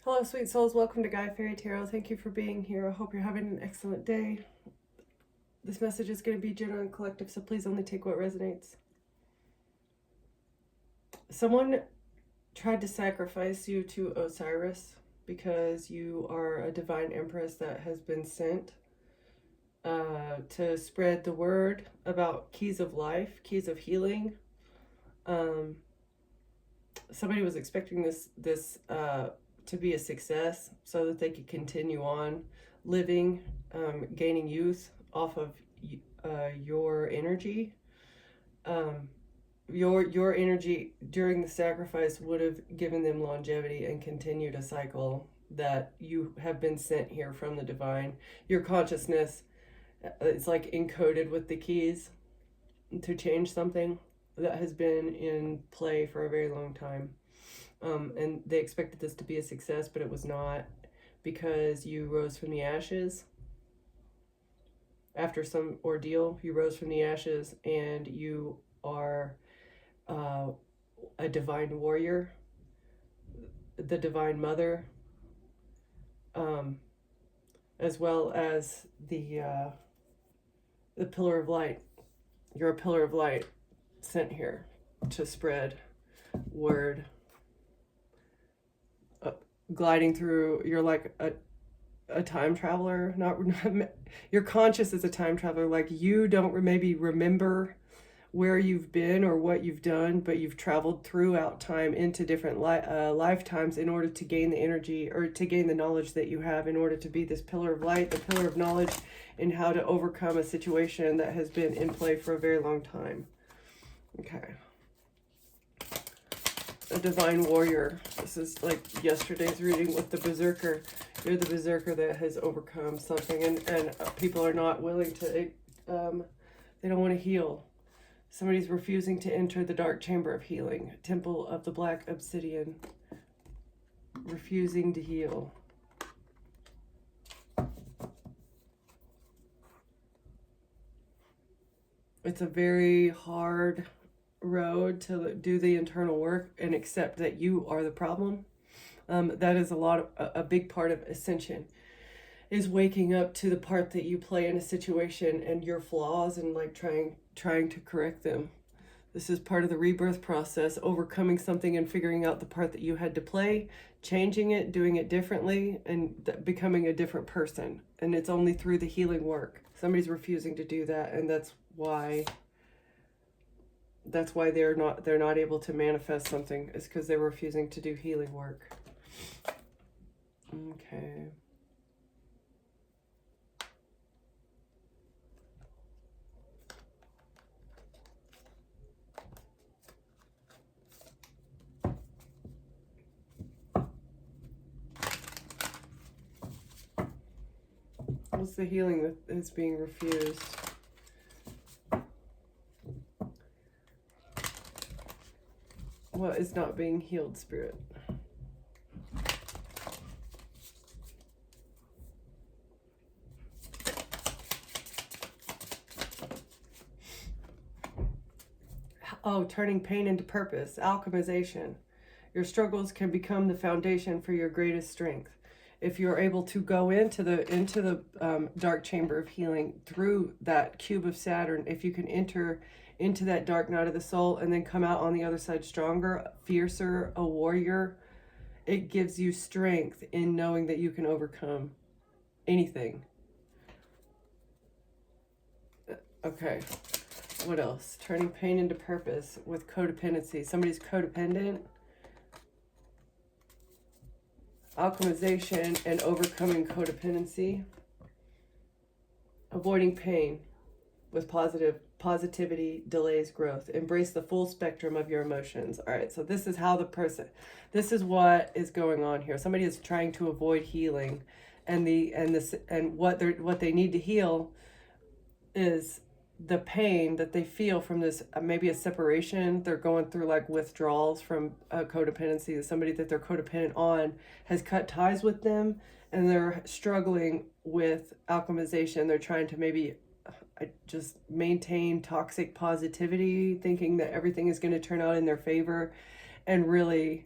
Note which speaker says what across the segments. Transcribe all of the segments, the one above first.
Speaker 1: Hello, sweet souls. Welcome to Guy Fairy Tarot. Thank you for being here. I hope you're having an excellent day. This message is going to be general and collective, so please only take what resonates. Someone tried to sacrifice you to Osiris because you are a divine empress that has been sent to spread the word about keys of life, keys of healing. Somebody was expecting this to be a success so that they could continue on living, gaining youth off of your energy. Your energy during the sacrifice would have given them longevity and continued a cycle that you have been sent here from the divine. Your consciousness is like encoded with the keys to change something that has been in play for a very long time. And they expected this to be a success, but it was not, because you rose from the ashes. After some ordeal, you rose from the ashes, and you are a divine warrior, the divine mother, as well as the pillar of light. You're a pillar of light sent here to spread word. Gliding through, you're like a time traveler. Not your conscious is a time traveler. Like, you don't maybe remember where you've been or what you've done, but you've traveled throughout time into different lifetimes in order to gain the energy or to gain the knowledge that you have in order to be this pillar of light, the pillar of knowledge in how to overcome a situation that has been in play for a very long time. Okay. A divine warrior. This is like yesterday's reading with the berserker. You're the berserker that has overcome something, and people are not willing to, they don't want to heal. Somebody's refusing to enter the dark chamber of healing, temple of the black obsidian, refusing to heal. It's a very hard road to do the internal work and accept that you are the problem. That is a big part of ascension, is waking up to the part that you play in a situation and your flaws, and like trying to correct them. This is part of the rebirth process, overcoming something and figuring out the part that you had to play, changing it, doing it differently, and becoming a different person. And it's only through the healing work. Somebody's refusing to do that, and that's why they're not able to manifest something, is because they're refusing to do healing work. Okay. What's the healing that is being refused? What is not being healed, Spirit? Oh, turning pain into purpose, alchemization. Your struggles can become the foundation for your greatest strength. If you're able to go into the dark chamber of healing through that cube of Saturn, if you can enter into that dark night of the soul and then come out on the other side stronger, fiercer, a warrior, it gives you strength in knowing that you can overcome anything. Okay. What else? Turning pain into purpose with codependency. Somebody's codependent. Alchemization and overcoming codependency. Avoiding pain with positivity delays growth. Embrace the full spectrum of your emotions. All right, so this is how this is what is going on here. Somebody is trying to avoid healing, and what they need to heal is the pain that they feel from this, maybe a separation. They're going through like withdrawals from codependency. Somebody that they're codependent on has cut ties with them, and they're struggling with alchemization. They're trying to maybe just maintain toxic positivity, thinking that everything is going to turn out in their favor, and really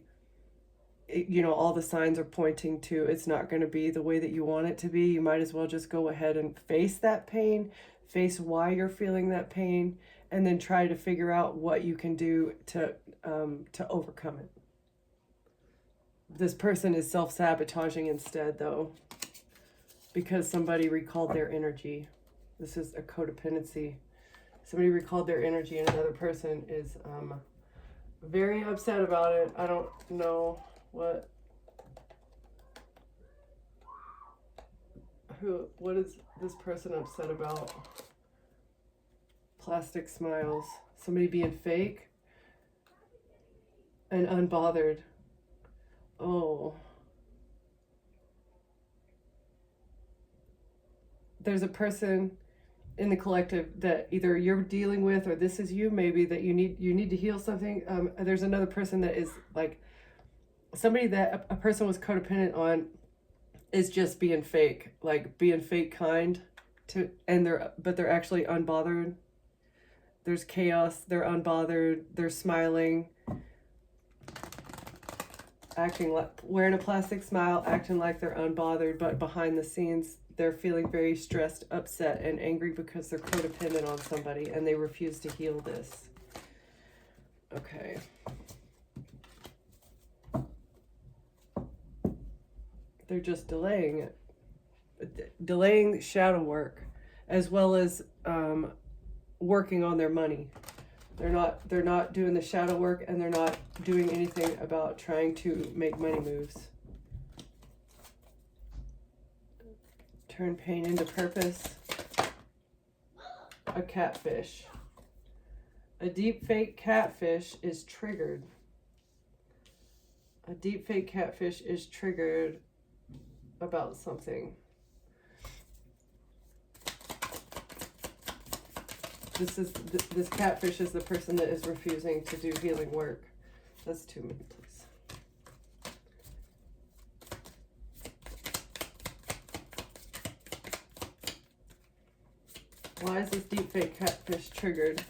Speaker 1: you know, all the signs are pointing to it's not going to be the way that you want it to be. You might as well just go ahead and face that pain, face why you're feeling that pain, and then try to figure out what you can do to overcome it. This person is self-sabotaging instead, though, because somebody recalled their energy. This is a codependency. Somebody recalled their energy, and another person is very upset about it. I don't know what is this person upset about? Plastic smiles. Somebody being fake and unbothered. Oh. There's a person in the collective that either you're dealing with, or this is you maybe, that you need to heal something. There's another person that is like somebody that a person was codependent on, is just being fake, like being fake kind to, and they're actually unbothered. There's chaos, they're unbothered, they're smiling, acting like, wearing a plastic smile, acting like they're unbothered, but behind the scenes they're feeling very stressed, upset, and angry because they're codependent on somebody and they refuse to heal this. Okay. They're just delaying it. Delaying shadow work, as well as working on their money. They're not doing the shadow work, and they're not doing anything about trying to make money moves. Turn pain into purpose. A catfish. A deep fake catfish is triggered. A deep fake catfish is triggered about something. This catfish is the person that is refusing to do healing work. That's too many, please. Why is this deep fake catfish triggered?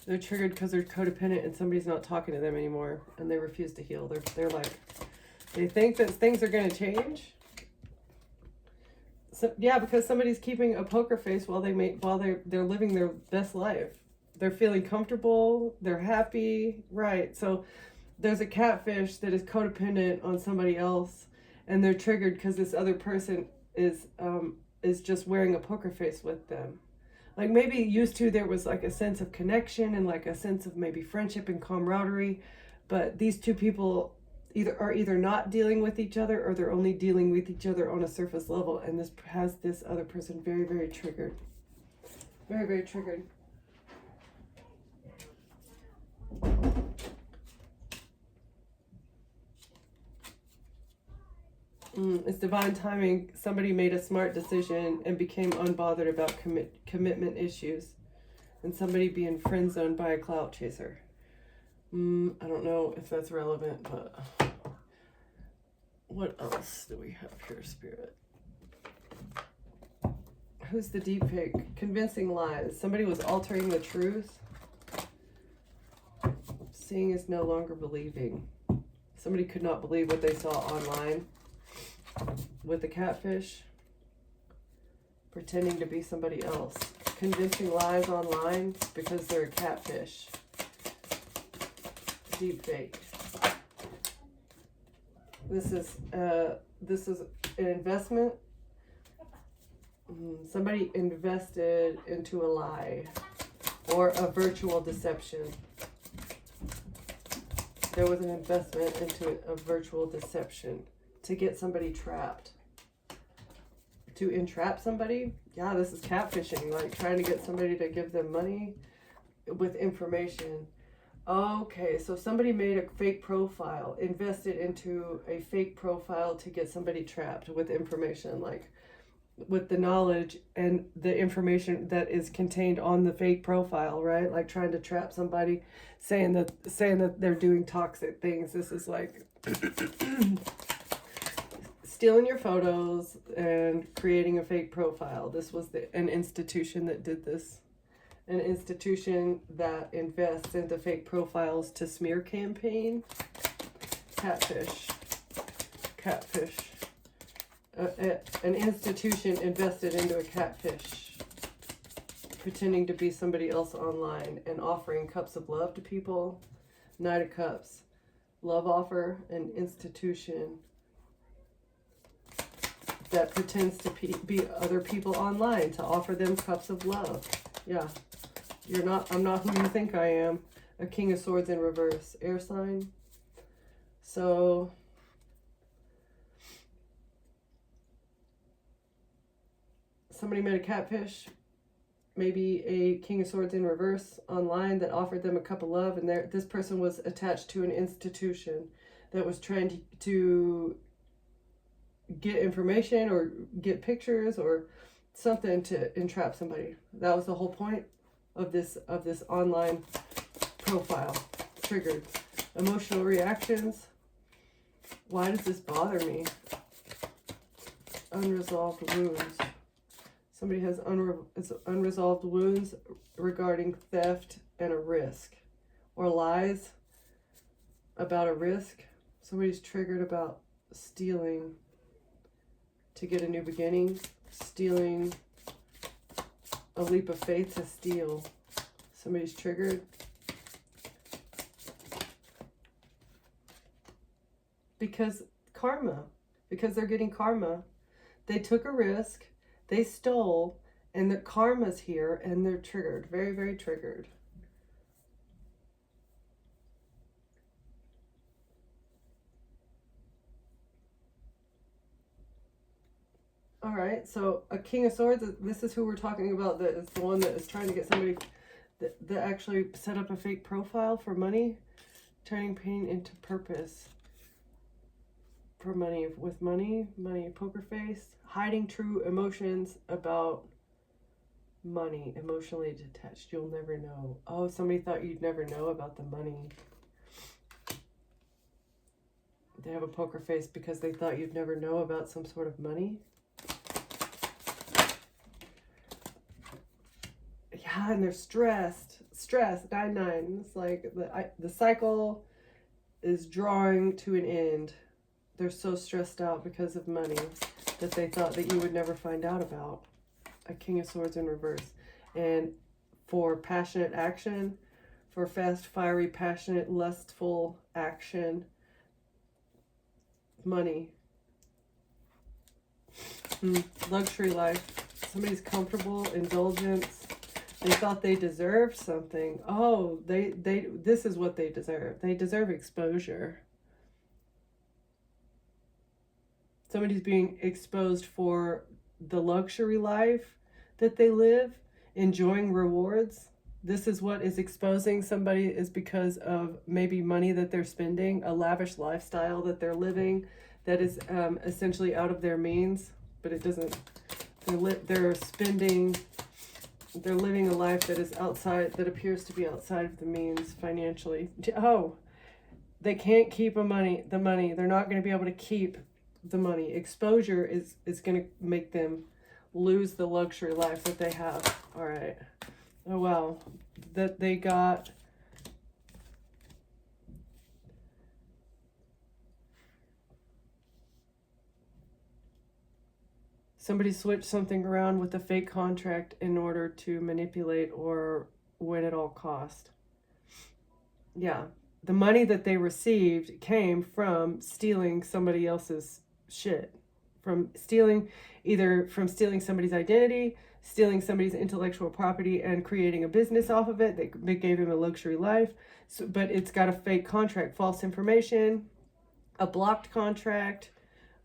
Speaker 1: They're triggered because they're codependent and somebody's not talking to them anymore, and they refuse to heal. They're like, they think that things are going to change. So, yeah, because somebody's keeping a poker face while they're living their best life. They're feeling comfortable. They're happy, right? So there's a catfish that is codependent on somebody else, and they're triggered because this other person is just wearing a poker face with them. Like maybe used to, there was like a sense of connection and like a sense of maybe friendship and camaraderie, but these two people are either not dealing with each other, or they're only dealing with each other on a surface level, and this has this other person very, very triggered. Very, very triggered. It's divine timing. Somebody made a smart decision and became unbothered about commitment issues, and somebody being friend zoned by a clout chaser. I don't know if that's relevant, but what else do we have here, Spirit? Who's the deep fake? Convincing lies. Somebody was altering the truth. Seeing is no longer believing. Somebody could not believe what they saw online with the catfish. Pretending to be somebody else. Convincing lies online because they're a catfish. Deep fake. This is an investment. Somebody invested into a lie or a virtual deception. There was an investment into a virtual deception to get somebody trapped. To entrap somebody? Yeah, this is catfishing, like trying to get somebody to give them money with information. Okay, so somebody made a fake profile, invested into a fake profile to get somebody trapped with information, like with the knowledge and the information that is contained on the fake profile, right? Like trying to trap somebody, saying that they're doing toxic things. This is like stealing your photos and creating a fake profile. This was an institution that did this. An institution that invests into fake profiles to smear campaign. catfish. Catfish. An institution invested into a catfish, pretending to be somebody else online and offering cups of love to people. Knight of Cups. Love offer, an institution that pretends to be other people online to offer them cups of love. Yeah. I'm not who you think I am. A King of Swords in reverse. Air sign. So somebody met a catfish, maybe a King of Swords in reverse online that offered them a cup of love, and this person was attached to an institution that was trying to get information or get pictures or something to entrap somebody. That was the whole point of this online profile. Triggered. Emotional reactions. Why does this bother me? Unresolved wounds. Somebody has unresolved wounds regarding theft and a risk. Or lies about a risk. Somebody's triggered about stealing to get a new beginning. Stealing, a leap of faith to steal. Somebody's triggered. Because karma. Because they're getting karma. They took a risk. They stole. And the karma's here. And they're triggered. Very, very triggered. All right, so a King of Swords, this is who we're talking about. That is the one that is trying to get somebody that actually set up a fake profile for money, turning pain into purpose. For money, with money, poker face, hiding true emotions about money, emotionally detached. You'll never know. Oh, somebody thought you'd never know about the money. They have a poker face because they thought you'd never know about some sort of money. Yeah, and they're stressed. 9-9. It's like the cycle is drawing to an end. They're so stressed out because of money that they thought that you would never find out about. A King of Swords in reverse. And for passionate action, for fast, fiery, passionate, lustful action, money. Luxury life. Somebody's comfortable, indulgence. They thought they deserved something. Oh, this is what they deserve. They deserve exposure. Somebody's being exposed for the luxury life that they live, enjoying rewards. This is what is exposing somebody, is because of maybe money that they're spending, a lavish lifestyle that they're living that is essentially out of their means, but it doesn't, they're living a life that is outside, that appears to be outside of the means financially. Oh, they can't keep the money. They're not going to be able to keep the money. Exposure is going to make them lose the luxury life that they have. All right. Oh, wow. That they got... Somebody switched something around with a fake contract in order to manipulate or win at all cost. Yeah. The money that they received came from stealing somebody else's shit. From stealing somebody's identity, stealing somebody's intellectual property and creating a business off of it. They gave him a luxury life. So, but it's got a fake contract, false information, a blocked contract,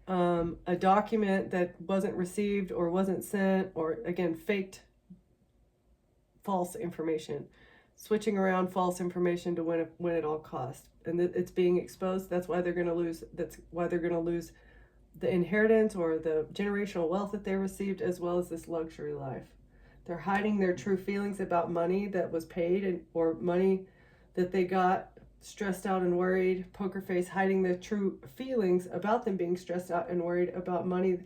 Speaker 1: a document that wasn't received or wasn't sent, or again, faked false information, switching around false information to win at all costs. And it's being exposed. That's why they're going to lose. That's why they're going to lose the inheritance or the generational wealth that they received, as well as this luxury life. They're hiding their true feelings about money that was paid or money that they got, stressed out and worried. Poker face, hiding the true feelings about them being stressed out and worried about money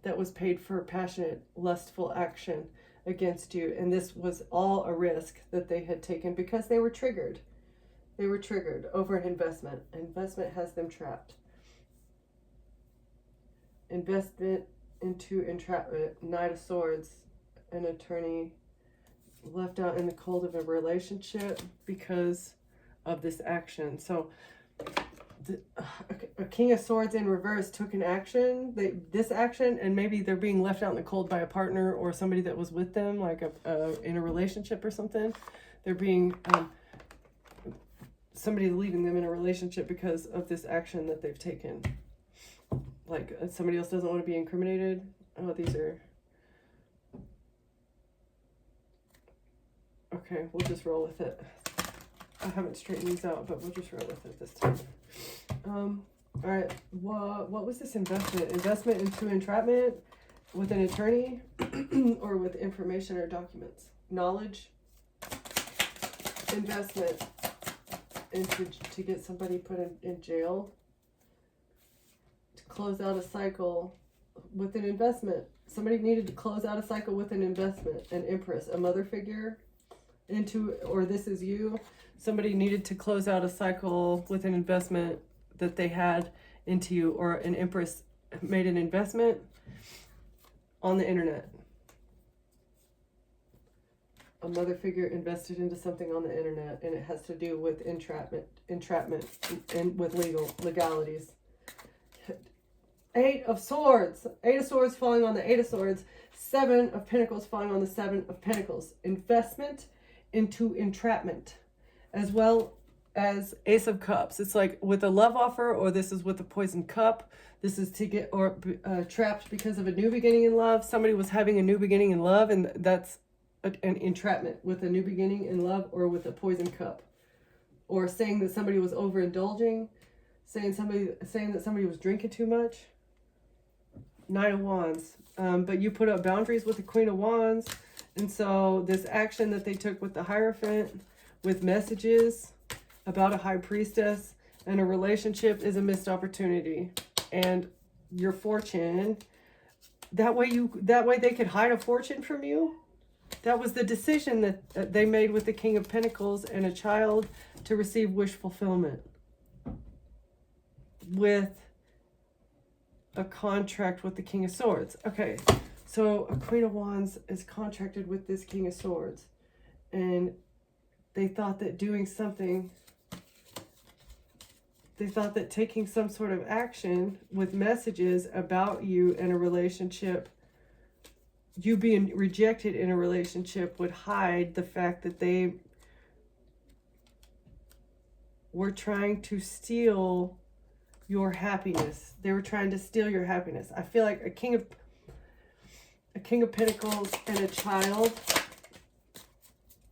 Speaker 1: that was paid for passionate, lustful action against you. And this was all a risk that they had taken because they were triggered. They were triggered over an investment. Investment has them trapped. Investment into entrapment. Knight of Swords. An attorney left out in the cold of a relationship because of this action. So a King of Swords in reverse took an action, this action, and maybe they're being left out in the cold by a partner or somebody that was with them, like in a relationship or something. They're being somebody leaving them in a relationship because of this action that they've taken. Like somebody else doesn't want to be incriminated. Oh, these are okay. We'll just roll with it. I haven't straightened these out, but we'll just roll with it this time. All right. What was this investment? Investment into entrapment with an attorney or with information or documents? Knowledge. Investment into to get somebody put in jail. To close out a cycle with an investment. Somebody needed to close out a cycle with an investment. An empress, a mother figure. Into, or this is you. Somebody needed to close out a cycle with an investment that they had into you, or an empress made an investment on the internet. A mother figure invested into something on the internet, and it has to do with entrapment, and with legalities. Eight of Swords falling on the Eight of Swords. Seven of Pentacles falling on the Seven of Pentacles. Investment into entrapment, as well as Ace of Cups. It's like with a love offer, or this is with a poison cup. This is to get trapped because of a new beginning in love. Somebody was having a new beginning in love, and that's an entrapment with a new beginning in love, or with a poison cup, or saying that somebody was overindulging, saying that somebody was drinking too much. Nine of Wands. But you put up boundaries with the Queen of Wands. And so this action that they took with the Hierophant, with messages about a High Priestess and a relationship, is a missed opportunity. And your fortune, that way they could hide a fortune from you. That was the decision that they made with the King of Pentacles and a child to receive wish fulfillment. With a contract with the King of Swords. Okay, so a Queen of Wands is contracted with this King of Swords. And they thought that doing something, they thought that taking some sort of action with messages about you and a relationship, you being rejected in a relationship, would hide the fact that they were trying to steal your happiness. They were trying to steal your happiness. I feel like a king of Pentacles and a child.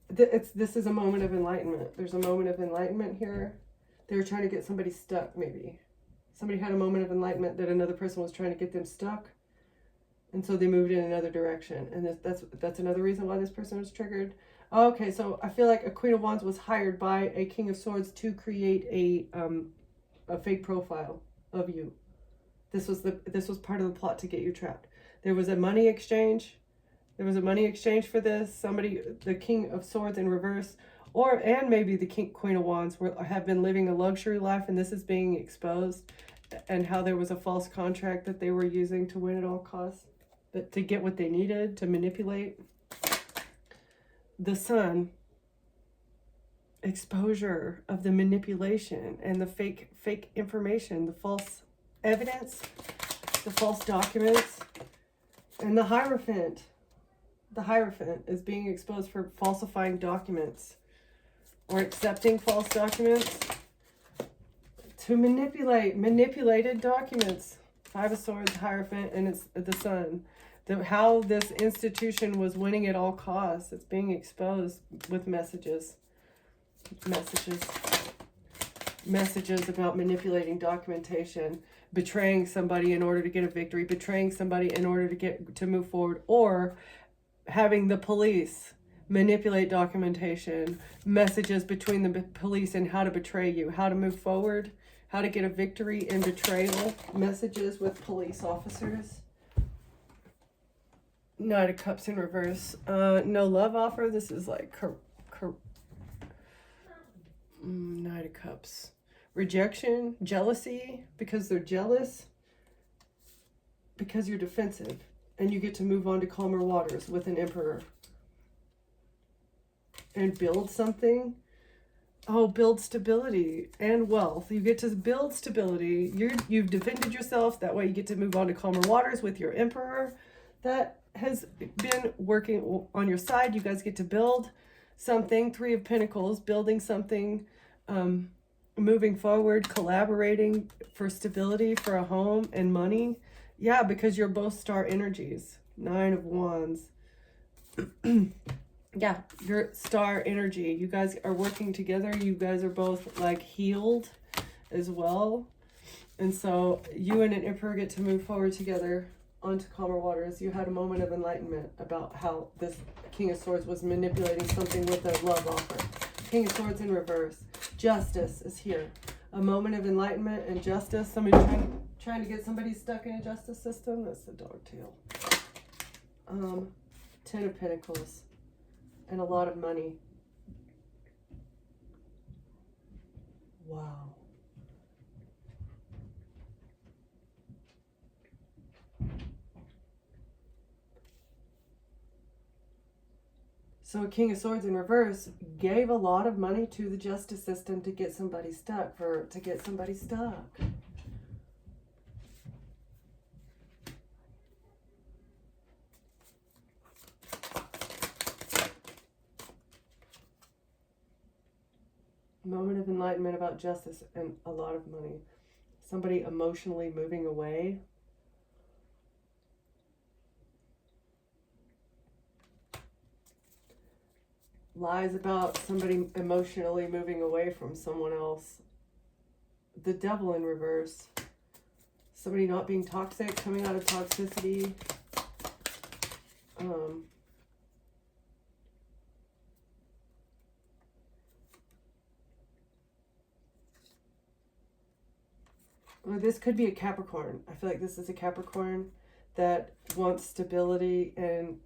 Speaker 1: This is a moment of enlightenment. There's a moment of enlightenment here. They were trying to get somebody stuck, maybe. Somebody had a moment of enlightenment that another person was trying to get them stuck. And so they moved in another direction. And that's another reason why this person was triggered. Okay, so I feel like a Queen of Wands was hired by a King of Swords to create a fake profile of you. This was part of the plot to get you trapped. There was a money exchange. There was a money exchange for this. Somebody, the King of Swords in reverse, and maybe the Queen of Wands have been living a luxury life, and this is being exposed, and how there was a false contract that they were using to win at all costs, but to get what they needed, to manipulate. The Sun, exposure of the manipulation and the fake information, the false evidence, the false documents, and the Hierophant. The Hierophant is being exposed for falsifying documents or accepting false documents to manipulated documents. Five of Swords, Hierophant, and it's the Sun. How this institution was winning at all costs. It's being exposed with messages about manipulating documentation, betraying somebody in order to get a victory, betraying somebody in order to move forward, or having the police manipulate documentation, messages between the police and how to betray you, how to move forward, how to get a victory in betrayal, messages with police officers. Knight of Cups in reverse. No love offer. This is like Knight of Cups. Rejection, jealousy, because they're jealous, because you're defensive, and you get to move on to calmer waters with an Emperor and build something. Oh, build stability and wealth. You get to build stability. You've defended yourself. That way you get to move on to calmer waters with your Emperor. That has been working on your side. You guys get to build something. Three of Pentacles, building something, moving forward, collaborating for stability, for a home and money. Yeah, because you're both star energies. Nine of Wands. Yeah, your star energy. You guys are working together. You guys are both like healed as well. And so you and an Emperor get to move forward together onto calmer waters. You had a moment of enlightenment about how this King of Swords was manipulating something with a love offer. King of Swords in reverse. Justice is here. A moment of enlightenment and justice. Somebody trying to get somebody stuck in a justice system. That's the dog tail. Ten of Pentacles. And a lot of money. Wow. So a King of Swords in reverse gave a lot of money to the justice system to get somebody stuck, Moment of enlightenment about justice and a lot of money. Somebody emotionally moving away. Lies about somebody emotionally moving away from someone else. The Devil in reverse. Somebody not being toxic, coming out of toxicity. Or this could be a Capricorn. I feel like this is a Capricorn that wants stability and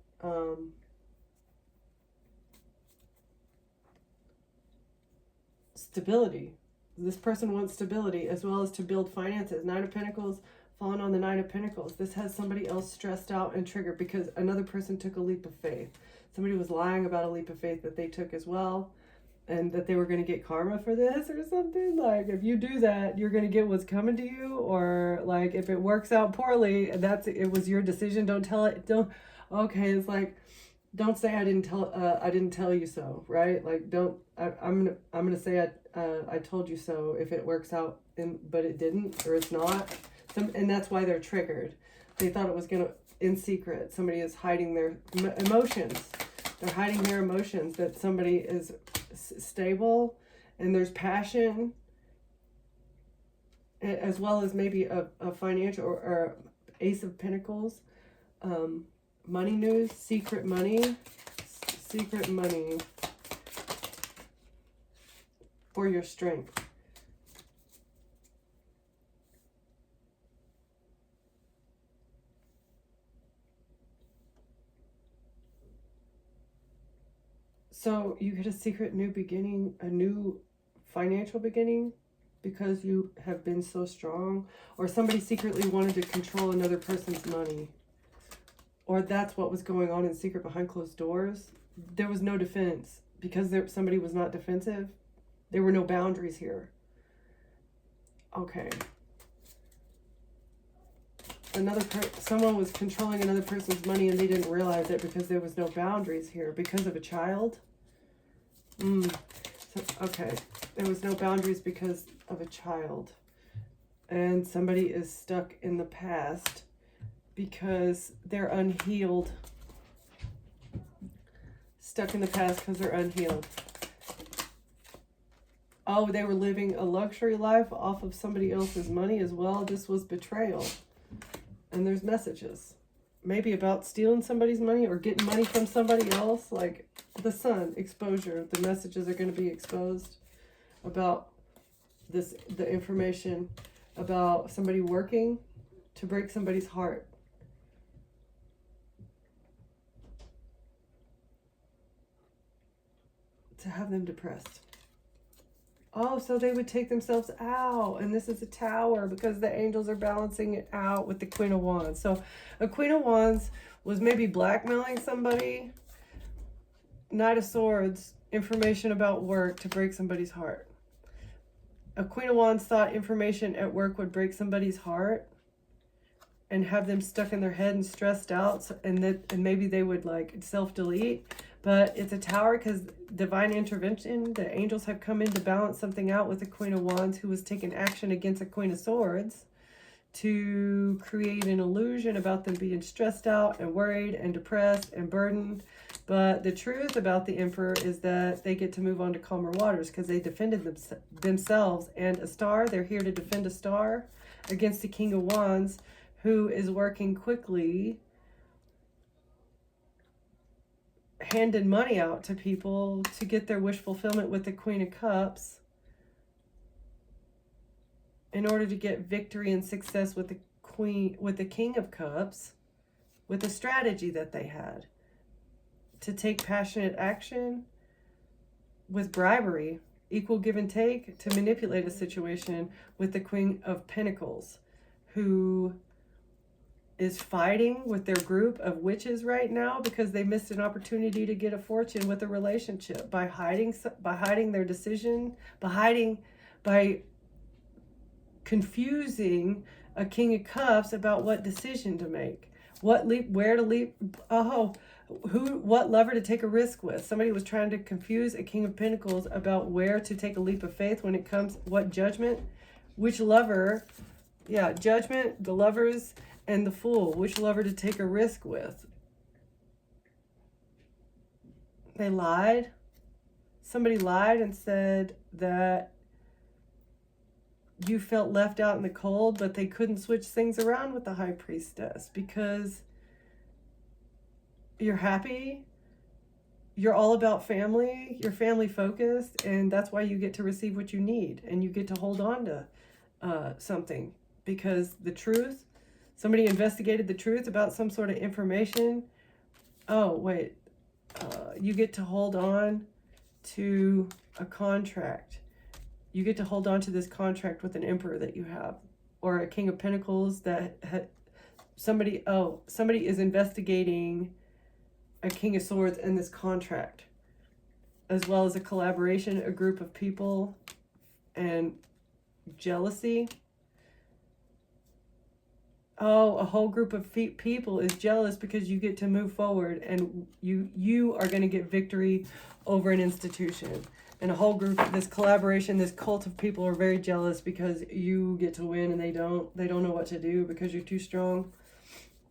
Speaker 1: stability. This person wants stability as well as to build finances. Nine of Pentacles, falling on the Nine of Pentacles. This has somebody else stressed out and triggered because another person took a leap of faith. Somebody was lying about a leap of faith that they took as well, and that they were going to get karma for this or something. Like, if you do that, you're going to get what's coming to you. Or like, if it works out poorly, it was your decision. Don't tell it. Okay, it's like, don't say I didn't tell you so, right? Like, I'm gonna say I told you so if it works out, but it didn't, or it's not. And that's why they're triggered. They thought it was gonna, in secret. Somebody is hiding their emotions. They're hiding their emotions, that somebody is stable and there's passion, as well as maybe a financial or Ace of Pentacles. Money news, secret money for your strength. So you get a secret new beginning, a new financial beginning, because you have been so strong, or somebody secretly wanted to control another person's money. Or that's what was going on in secret behind closed doors. There was no defense. Because somebody was not defensive, there were no boundaries here. Okay. Someone was controlling another person's money and they didn't realize it because there was no boundaries here. Because of a child? Okay. There was no boundaries because of a child. And somebody is stuck in the past because they're unhealed. Stuck in the past because they're unhealed. Oh, they were living a luxury life off of somebody else's money as well. This was betrayal. And there's messages. Maybe about stealing somebody's money or getting money from somebody else. Like the Sun, exposure. The messages are going to be exposed about this, the information about somebody working to break somebody's heart. To have them depressed. Oh, so they would take themselves out. And this is a Tower because the angels are balancing it out with the Queen of Wands. So a Queen of Wands was maybe blackmailing somebody. Knight of Swords, information about work to break somebody's heart. A Queen of Wands thought information at work would break somebody's heart and have them stuck in their head and stressed out, and maybe they would like self-delete. But it's a Tower because divine intervention, the angels have come in to balance something out with the Queen of Wands, who was taking action against a Queen of Swords to create an illusion about them being stressed out and worried and depressed and burdened. But the truth about the Emperor is that they get to move on to calmer waters because they defended themselves. And a star, they're here to defend a star against the King of Wands, who is working quickly, handing money out to people to get their wish fulfillment with the Queen of Cups in order to get victory and success with the King of Cups, with the strategy that they had to take passionate action with bribery, equal give and take, to manipulate a situation with the Queen of Pentacles, who is fighting with their group of witches right now because they missed an opportunity to get a fortune with a relationship by hiding their decision, by confusing a King of Cups about what decision to make, what leap, where to leap, what lever to take a risk with. Somebody was trying to confuse a King of Pentacles about where to take a leap of faith when it comes, what judgment, which lever, judgment, the Lovers, and the Fool, which lever to take a risk with. They lied. Somebody lied and said that you felt left out in the cold, but they couldn't switch things around with the High Priestess because you're happy, you're all about family, you're family focused, and that's why you get to receive what you need, and you get to hold on to something, because the truth, somebody investigated the truth about some sort of information. You get to hold on to a contract. You get to hold on to this contract with an Emperor that you have, or a King of Pentacles that somebody is investigating a King of Swords in this contract, as well as a collaboration, a group of people, and jealousy. A whole group of people is jealous because you get to move forward, and you are going to get victory over an institution. And a whole group, this collaboration, this cult of people are very jealous because you get to win and they don't know what to do because you're too strong.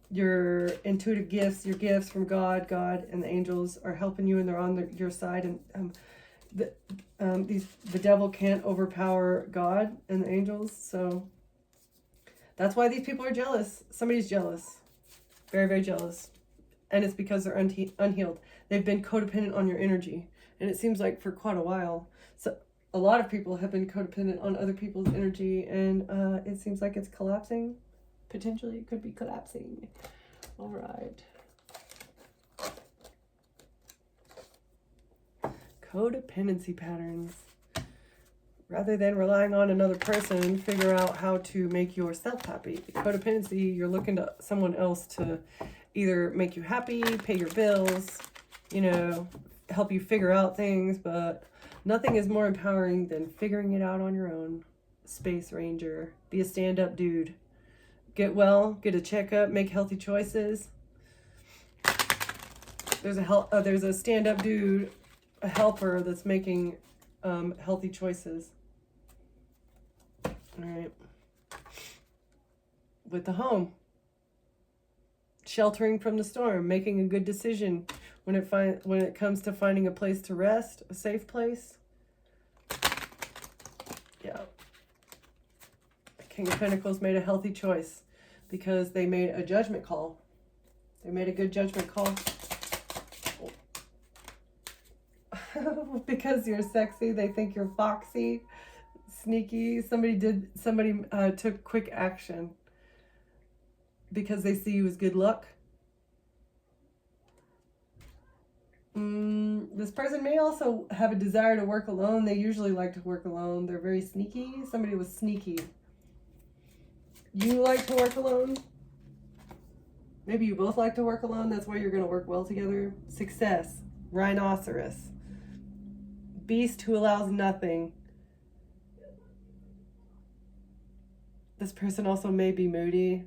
Speaker 1: Your intuitive gifts, your gifts from God and the angels are helping you, and they're on your side. And the devil can't overpower God and the angels. So that's why these people are jealous. Somebody's jealous. Very, very jealous. And it's because they're unhealed. They've been codependent on your energy. And it seems like for quite a while. So a lot of people have been codependent on other people's energy. And it seems like it's collapsing. Potentially it could be collapsing. All right. Codependency patterns. Rather than relying on another person, figure out how to make yourself happy. Codependency, you're looking to someone else to either make you happy, pay your bills, help you figure out things, but nothing is more empowering than figuring it out on your own. Space Ranger. Be a stand-up dude. Get well, get a checkup, make healthy choices. There's a stand-up dude, a helper that's making healthy choices. All right. With the home. Sheltering from the storm, making a good decision when it comes to finding a place to rest, a safe place. Yeah. The King of Pentacles made a healthy choice because they made a judgment call. They made a good judgment call. Because you're sexy, they think you're foxy, sneaky. Somebody took quick action because they see you as good luck. This person may also have a desire to work alone. They usually like to work alone. They're very sneaky. Somebody was sneaky. You like to work alone? Maybe you both like to work alone. That's why you're going to work well together. Success. Rhinoceros. Beast who allows nothing. This person also may be moody.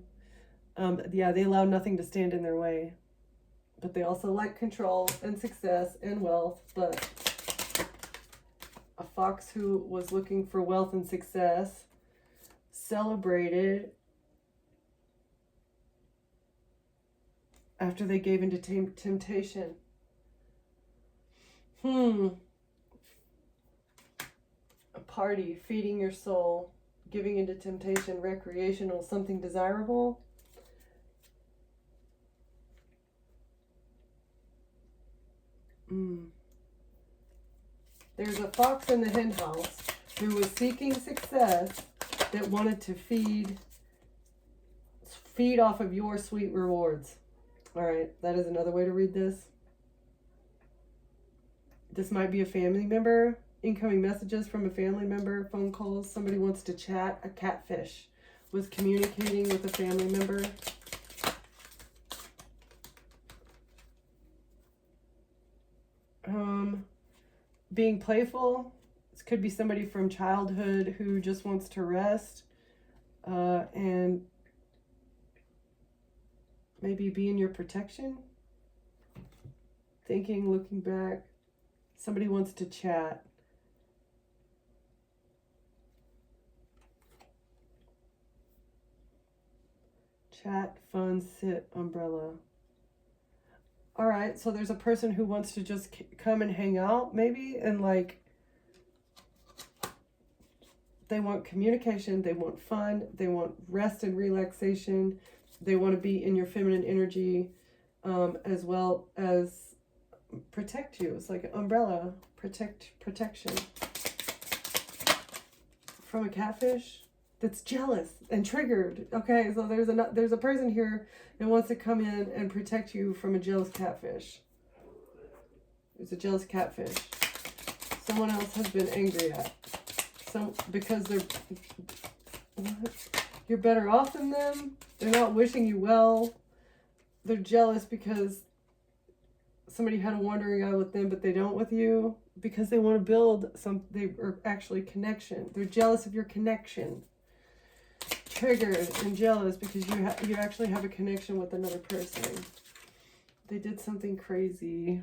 Speaker 1: Yeah, they allow nothing to stand in their way. But they also like control and success and wealth. But a fox who was looking for wealth and success celebrated after they gave into temptation. A party, feeding your soul, giving into temptation, recreational, something desirable. There's a fox in the hen house who was seeking success that wanted to feed off of your sweet rewards. All right, that is another way to read this. This might be a family member, incoming messages from a family member, phone calls, somebody wants to chat. A catfish was communicating with a family member. Being playful. This could be somebody from childhood who just wants to rest and maybe be in your protection. Thinking, looking back. Somebody wants to chat. Chat, fun, sit, umbrella. All right, so there's a person who wants to just come and hang out, maybe, and like, they want communication, they want fun, they want rest and relaxation, they want to be in your feminine energy, as well as protect you. It's like an umbrella, protection. From a catfish that's jealous and triggered. Okay, so there's a person here that wants to come in and protect you from a jealous catfish. There's a jealous catfish. Someone else has been angry at. Because you're better off than them. They're not wishing you well. They're jealous because somebody had a wandering eye with them, but they don't with you. Because they want to build they are actually connection. They're jealous of your connection. Triggered and jealous because you actually have a connection with another person. They did something crazy.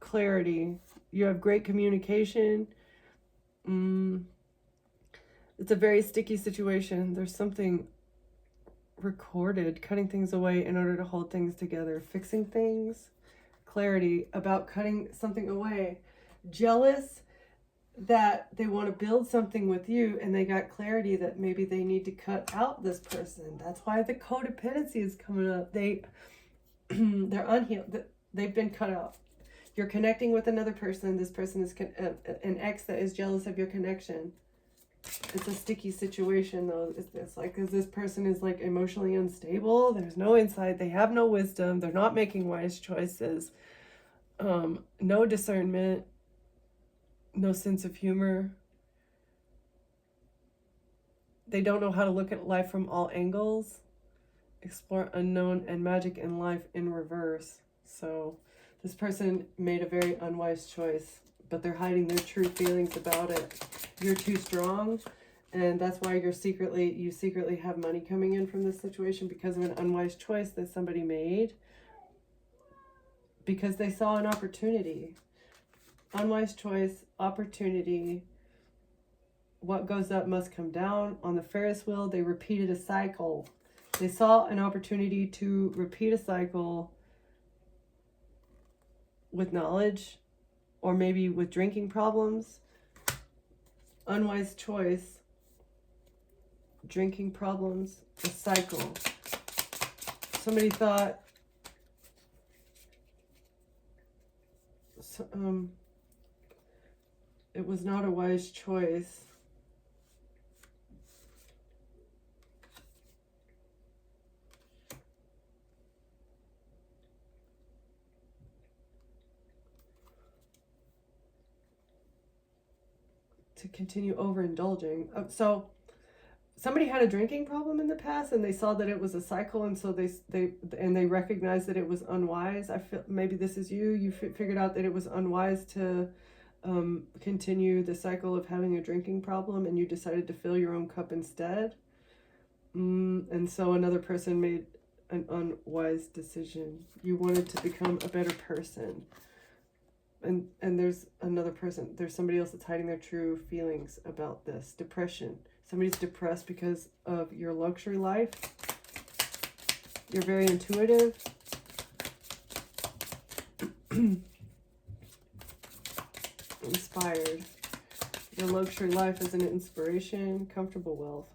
Speaker 1: Clarity. You have great communication. It's a very sticky situation. There's something recorded, cutting things away in order to hold things together, fixing things. Clarity about cutting something away. Jealous that they want to build something with you and they got clarity that maybe they need to cut out this person. That's why the codependency is coming up. They're unhealed. They've been cut out. You're connecting with another person. This person is an ex that is jealous of your connection. It's a sticky situation though. It's like, because this person is like emotionally unstable. There's no insight. They have no wisdom. They're not making wise choices. No discernment. No sense of humor. They don't know how to look at life from all angles. Explore unknown and magic in life in reverse. So this person made a very unwise choice, but they're hiding their true feelings about it. You're too strong, and that's why you secretly have money coming in from this situation because of an unwise choice that somebody made because they saw an opportunity. Unwise choice, opportunity. What goes up must come down. On the Ferris wheel, they repeated a cycle. They saw an opportunity to repeat a cycle with knowledge or maybe with drinking problems. Unwise choice, drinking problems, a cycle. Somebody thought, it was not a wise choice. to continue overindulging. So somebody had a drinking problem in the past, and they saw that it was a cycle, and so they recognized that it was unwise. I feel maybe this is you. You figured out that it was unwise to continue the cycle of having a drinking problem, and you decided to fill your own cup instead. And so another person made an unwise decision. You wanted to become a better person. And there's another person. There's somebody else that's hiding their true feelings about this. Depression. Somebody's depressed because of your luxury life. You're very intuitive. Inspired. Your luxury life is an inspiration. Comfortable wealth.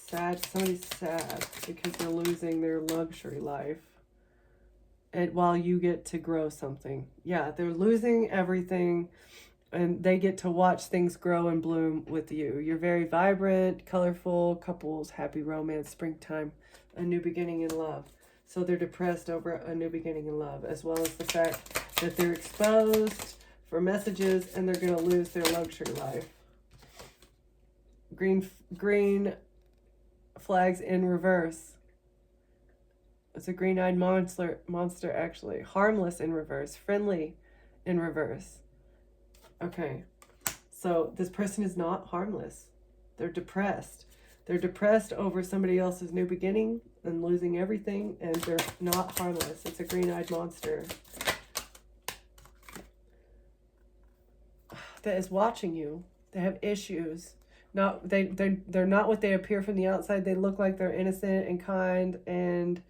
Speaker 1: Sad. Somebody's sad because they're losing their luxury life. And while you get to grow something. Yeah, they're losing everything. And they get to watch things grow and bloom with you. You're very vibrant, colorful, couples, happy romance, springtime, a new beginning in love. So they're depressed over a new beginning in love, as well as the fact that they're exposed for messages and they're going to lose their luxury life. Green flags in reverse. It's a green-eyed monster actually. Harmless in reverse. Friendly in reverse. Okay, so this person is not harmless. They're depressed. They're depressed over somebody else's new beginning and losing everything, and they're not harmless. It's a green-eyed monster that is watching you. They have issues. They're not what they appear from the outside. They look like they're innocent and kind and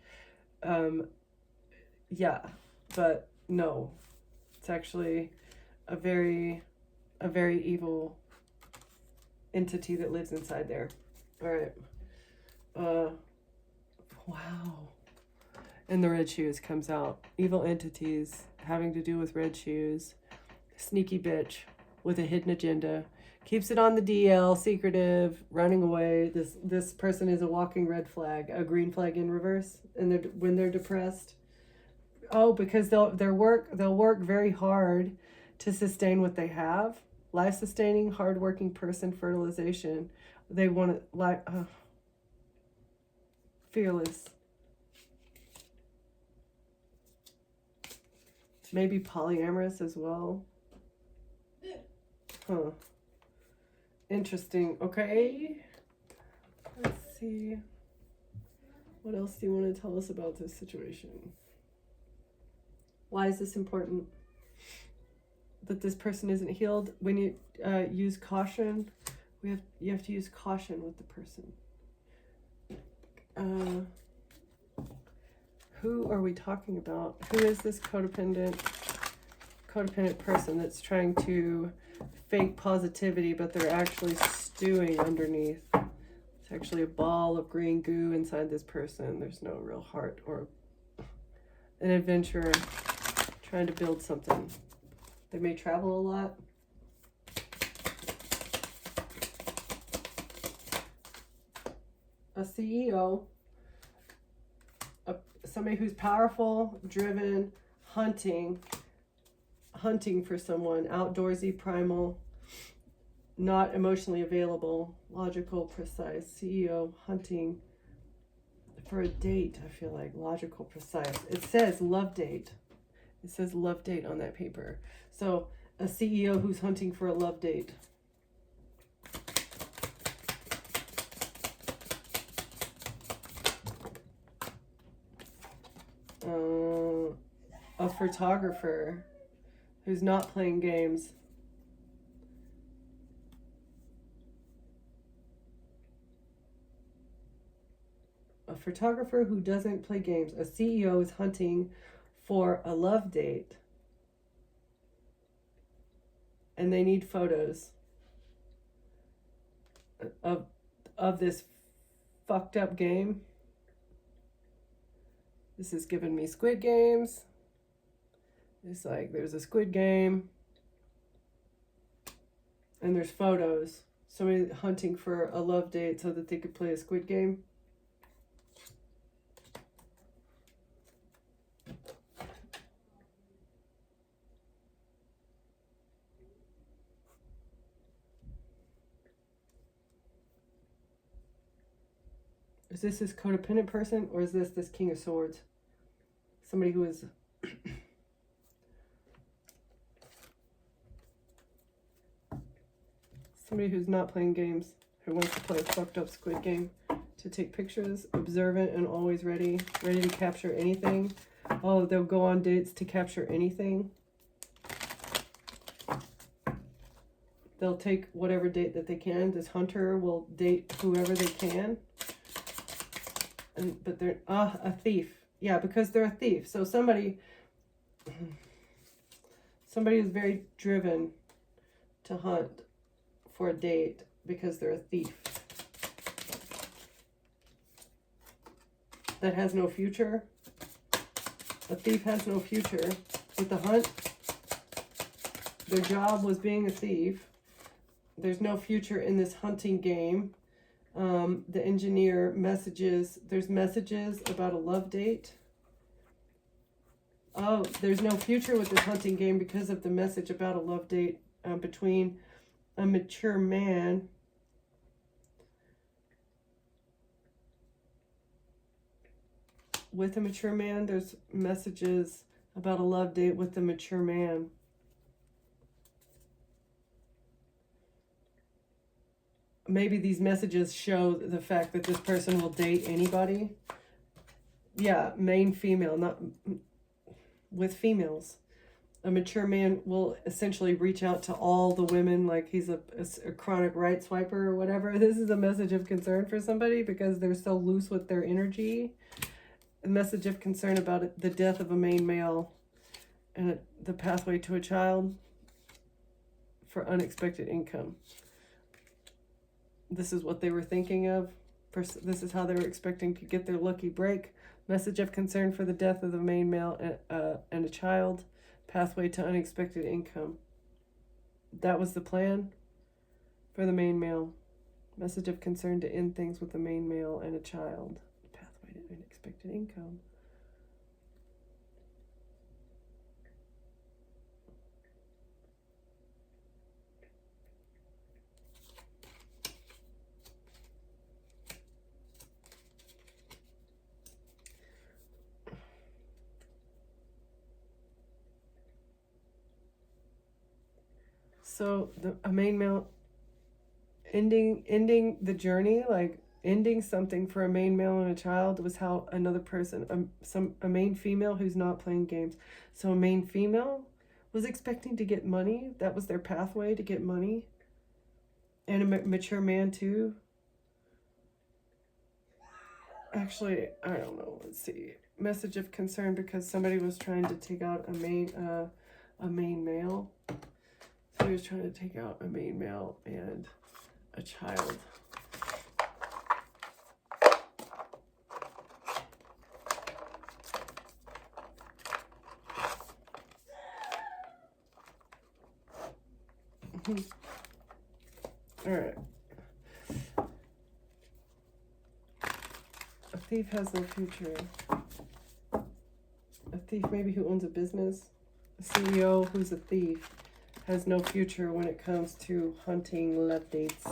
Speaker 1: yeah, but no, it's actually a very evil entity that lives inside there. All right. Wow. And the red shoes comes out. Evil entities having to do with red shoes. Sneaky bitch with a hidden agenda. Keeps it on the DL, secretive, running away. This person is a walking red flag, a green flag in reverse, and when they're depressed. Oh, because they'll work very hard to sustain what they have. Life sustaining, hardworking person, fertilization. They want to fearless. Maybe polyamorous as well. Huh. Interesting. Okay. Let's see. What else do you want to tell us about this situation? Why is this important? That this person isn't healed. When you use caution, you have to use caution with the person. Who are we talking about? Who is this codependent person that's trying to fake positivity, but they're actually stewing underneath? It's actually a ball of green goo inside this person. There's no real heart or an adventurer trying to build something. They may travel a lot. A CEO, somebody who's powerful, driven, hunting for someone, outdoorsy, primal, not emotionally available, logical, precise. CEO, hunting for a date, I feel like. Logical, precise. It says love date. It says love date on that paper. So a CEO who's hunting for a love date. A photographer who's not playing games. A photographer who doesn't play games. A CEO is hunting for a love date. And they need photos of this fucked up game. This is giving me Squid Games. It's like there's a Squid Game. And there's photos. Somebody hunting for a love date so that they could play a Squid Game. this codependent person, or is this King of Swords? Somebody who is somebody who's not playing games, who wants to play a fucked up Squid Game, to take pictures, observant and always ready to capture anything. Oh, they'll go on dates to capture anything. They'll take whatever date that they can. This hunter will date whoever they can. But they're a thief. Yeah, because they're a thief. So somebody is very driven to hunt for a date because they're a thief. That has no future. A thief has no future. With the hunt, their job was being a thief. There's no future in this hunting game. The engineer messages, there's messages about a love date. Oh, there's no future with this hunting game because of the message about a love date between a mature man with a mature man. There's messages about a love date with the mature man. Maybe these messages show the fact that this person will date anybody. Yeah, main female, not with females. A mature man will essentially reach out to all the women like he's a chronic right swiper or whatever. This is a message of concern for somebody because they're so loose with their energy. A message of concern about the death of a main male and the pathway to a child for unexpected income. This is what they were thinking of. This is how they were expecting to get their lucky break. Message of concern for the death of the main male and a child. Pathway to unexpected income. That was the plan for the main male. Message of concern to end things with the main male and a child. Pathway to unexpected income. So a main male ending the journey, like ending something for a main male and a child, was how another person, a main female who's not playing games. So a main female was expecting to get money. That was their pathway to get money. And a mature man too. Actually, I don't know. Let's see. Message of concern because somebody was trying to take out a main male. So he was trying to take out a main male and a child. All right. A thief has no future. A thief maybe who owns a business. A CEO who's a thief has no future when it comes to hunting love dates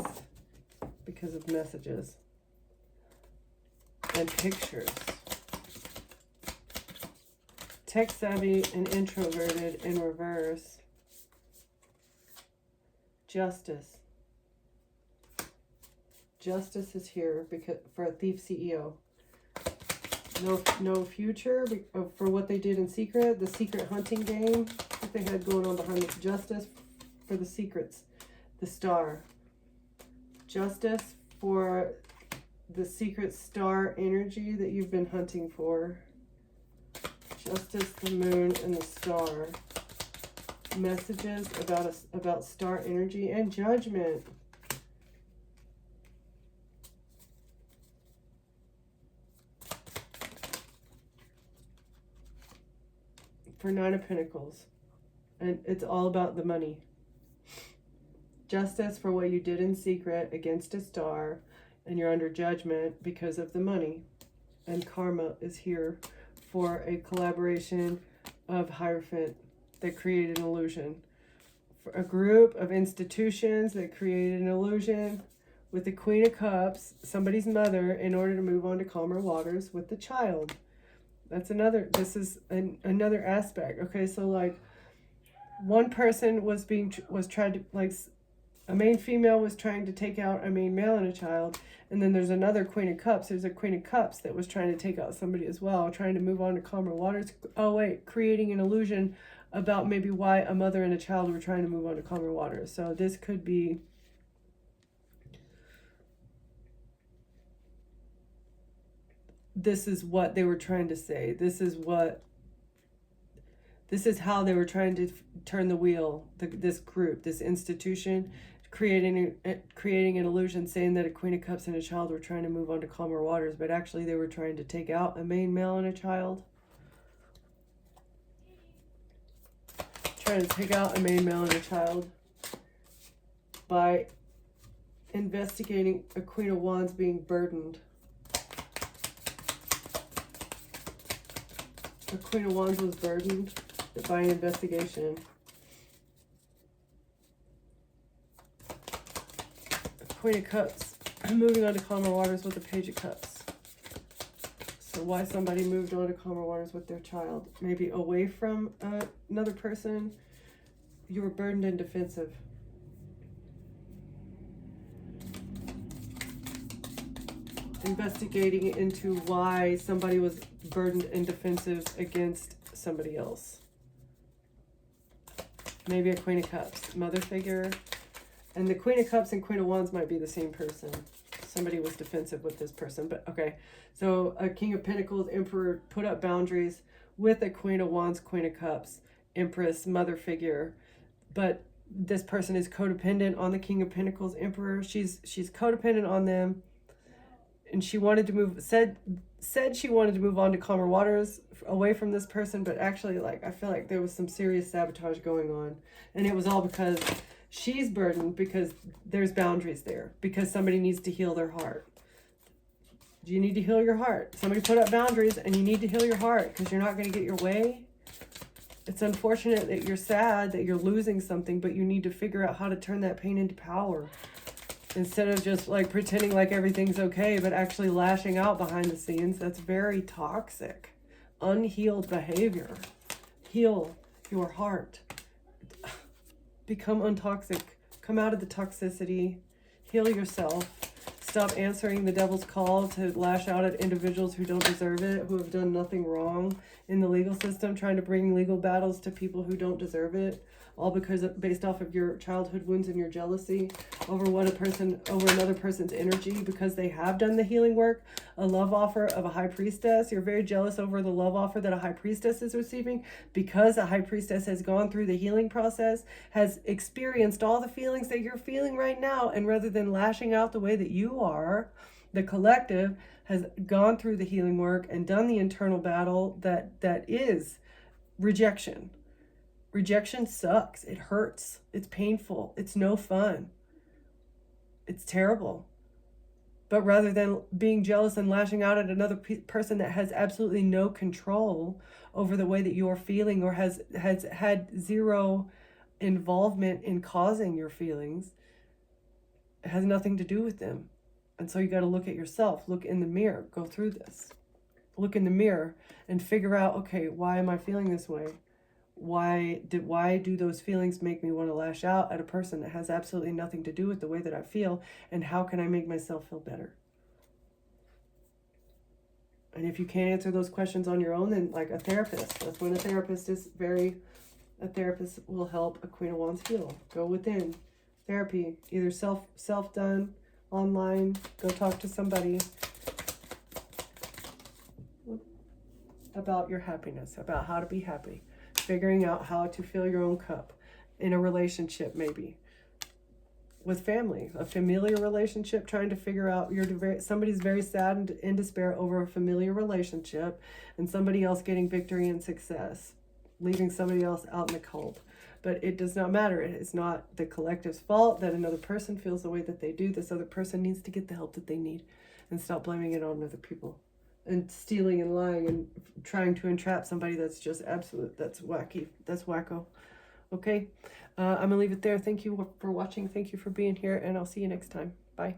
Speaker 1: because of messages and pictures. Tech savvy and introverted in reverse. Justice. Justice is here because for a thief CEO. No future for what they did in secret. The secret hunting game that they had going on behind it. Justice for the secrets. The star. Justice for the secret star energy that you've been hunting for. Justice, the moon, and the star. Messages about star energy and judgment. For Nine of Pentacles. And it's all about the money. Justice for what you did in secret against a star, and you're under judgment because of the money. And karma is here for a collaboration of Hierophant that created an illusion. For a group of institutions that created an illusion with the Queen of Cups, somebody's mother, in order to move on to calmer waters with the child. That's another, this is another aspect. Okay, so like one person was tried to, like, a main female was trying to take out a main male and a child, and then there's another Queen of Cups. There's a Queen of Cups that was trying to take out somebody as well, trying to move on to calmer waters. Oh wait, creating an illusion about maybe why a mother and a child were trying to move on to calmer waters. So this could be, this is what they were trying to say. This is how they were trying to turn the wheel, this group, this institution, creating an illusion, saying that a Queen of Cups and a child were trying to move on to calmer waters, but actually they were trying to take out a main male and a child. Trying to take out a main male and a child by investigating a Queen of Wands being burdened. The Queen of Wands was burdened by an investigation. Queen of Cups, moving on to calmer waters with the Page of Cups. So why somebody moved on to calmer waters with their child? Maybe away from another person. You were burdened and defensive. Investigating into why somebody was burdened and defensive against somebody else. Maybe a Queen of Cups, mother figure. And the Queen of Cups and Queen of Wands might be the same person. Somebody was defensive with this person, but okay. So a King of Pentacles, Emperor, put up boundaries with a Queen of Wands, Queen of Cups, Empress, mother figure. But this person is codependent on the King of Pentacles, Emperor. She's codependent on them. And she wanted to move, said she wanted to move on to calmer waters away from this person, but actually, like, I feel like there was some serious sabotage going on. And it was all because she's burdened, because there's boundaries there, because somebody needs to heal their heart. You need to heal your heart. Somebody put up boundaries, and you need to heal your heart, because you're not going to get your way. It's unfortunate that you're sad that you're losing something, but you need to figure out how to turn that pain into power. Instead of just like pretending like everything's okay, but actually lashing out behind the scenes. That's very toxic, unhealed behavior. Heal your heart. Become untoxic. Come out of the toxicity. Heal yourself. Stop answering the devil's call to lash out at individuals who don't deserve it, who have done nothing wrong in the legal system, trying to bring legal battles to people who don't deserve it, all because based off of your childhood wounds and your jealousy over another person's energy, because they have done the healing work. A love offer of a high priestess. You're very jealous over the love offer that a high priestess is receiving, because a high priestess has gone through the healing process, has experienced all the feelings that you're feeling right now, and rather than lashing out the way that you are, the collective has gone through the healing work and done the internal battle that is rejection. Rejection sucks. It hurts. It's painful. It's no fun. It's terrible. But rather than being jealous and lashing out at another person that has absolutely no control over the way that you're feeling, or has had zero involvement in causing your feelings, it has nothing to do with them. And so you got to look at yourself, look in the mirror, go through this. Look in the mirror and figure out, okay, why am I feeling this way? Why do those feelings make me want to lash out at a person that has absolutely nothing to do with the way that I feel? And how can I make myself feel better? And if you can't answer those questions on your own, then like a therapist. That's when a therapist will help a Queen of Wands heal. Go within. Therapy, either self done, online, go talk to somebody about your happiness, about how to be happy. Figuring out how to fill your own cup in a relationship, maybe with family, a familiar relationship, trying to figure out somebody's very sad and in despair over a familiar relationship, and somebody else getting victory and success, leaving somebody else out in the cold. But it does not matter. It is not the collective's fault that another person feels the way that they do. This other person needs to get the help that they need and stop blaming it on other people and stealing and lying and trying to entrap somebody. That's just absolute. That's wacky. That's wacko. Okay. I'm going to leave it there. Thank you for watching. Thank you for being here, and I'll see you next time. Bye.